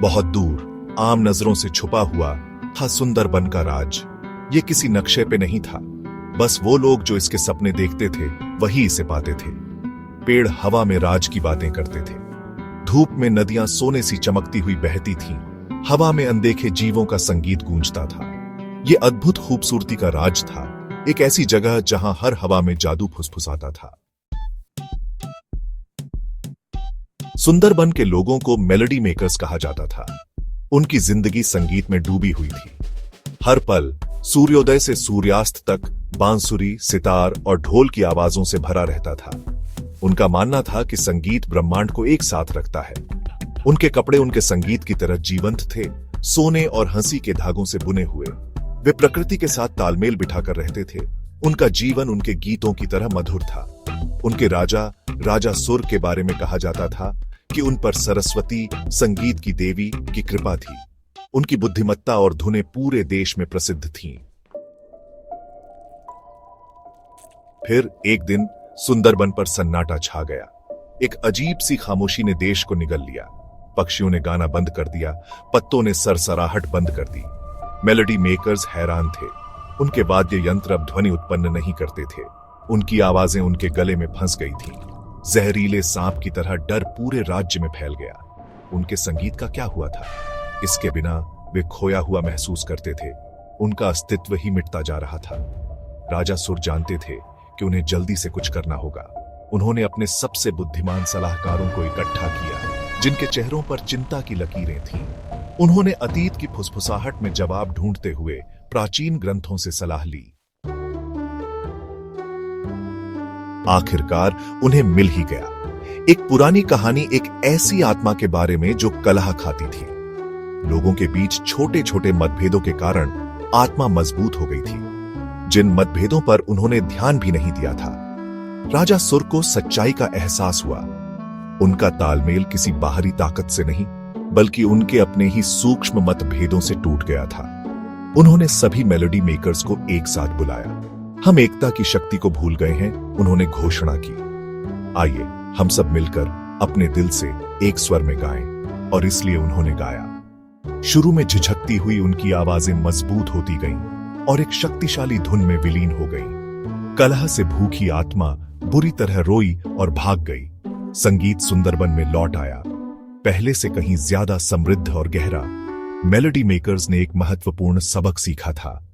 बहुत दूर, आम नजरों से छुपा हुआ था सुंदरबन का राज। ये किसी नक्शे पे नहीं था, बस वो लोग जो इसके सपने देखते थे वही इसे पाते थे। पेड़ हवा में राज की बातें करते थे, धूप में नदियां सोने सी चमकती हुई बहती थीं, हवा में अनदेखे जीवों का संगीत गूंजता था। ये अद्भुत खूबसूरती का राज था, एक ऐसी जगह जहां हर हवा में जादू फुसफुसाता था। सुंदरबन के लोगों को मेलोडी मेकर्स कहा जाता था। उनकी जिंदगी संगीत में डूबी हुई थी। हर पल सूर्योदय से सूर्यास्त तक बांसुरी, सितार और ढोल की आवाजों से भरा रहता था। उनका मानना था कि संगीत ब्रह्मांड को एक साथ रखता है। उनके कपड़े उनके संगीत की तरह जीवंत थे, सोने और हंसी के धागों से बुने हुए। वे प्रकृति के साथ तालमेल बिठाकर रहते थे। उनका जीवन उनके गीतों की तरह मधुर था। उनके राजा सुर के बारे में कहा जाता था कि उन पर सरस्वती, संगीत की देवी की कृपा थी। उनकी बुद्धिमत्ता और धुनें पूरे देश में प्रसिद्ध थीं। फिर एक दिन सुंदरबन पर सन्नाटा छा गया। एक अजीब सी खामोशी ने देश को निगल लिया। पक्षियों ने गाना बंद कर दिया, पत्तों ने सरसराहट बंद कर दी। मेलोडी मेकर्स हैरान थे। उनके वाद्य यंत्र अब ध्वनि उत्पन्न नहीं करते थे। उनकी आवाजें उनके गले में फंस गई थीं। जहरीले सांप की तरह डर पूरे राज्य में फैल गया। उनके संगीत का क्या हुआ था? इसके बिना वे खोया हुआ महसूस करते थे। उनका अस्तित्व ही मिटता जा रहा था। राजा सुर जानते थे कि उन्हें जल्दी से कुछ करना होगा। उन्होंने अपने सबसे बुद्धिमान सलाहकारों को इकट्ठा किया, जिनके चेहरों पर चिंता की लकीरें थीं। उन्होंने अतीत की फुसफुसाहट में जवाब ढूंढते हुए प्राचीन ग्रंथों से सलाह ली। आखिरकार उन्हें मिल ही गया। एक पुरानी कहानी एक ऐसी आत्मा के बारे में जो कलह खाती थी। लोगों के बीच छोटे छोटे मतभेदों के कारण आत्मा मजबूत हो गई थी, जिन मतभेदों पर उन्होंने ध्यान भी नहीं दिया था। राजा सुर को सच्चाई का एहसास हुआ। उनका तालमेल किसी बाहरी ताकत से नहीं, बल्कि उनके अपने ही सूक्ष्म मतभेदों से टूट गया था। उन्होंने सभी मेलोडी मेकर्स को एक साथ बुलाया। हम एकता की शक्ति को भूल गए हैं, उन्होंने घोषणा की। आइए हम सब मिलकर अपने दिल से एक स्वर में गाएं। और इसलिए उन्होंने गाया। शुरू में झिझकती हुई उनकी आवाजें मजबूत होती गईं और एक शक्तिशाली धुन में विलीन हो गईं। कलह से भूखी आत्मा बुरी तरह रोई और भाग गई। संगीत सुंदरबन में लौट आया, पहले से कहीं ज्यादा समृद्ध और गहरा। मेलोडी मेकर्स ने एक महत्वपूर्ण सबक सीखा था।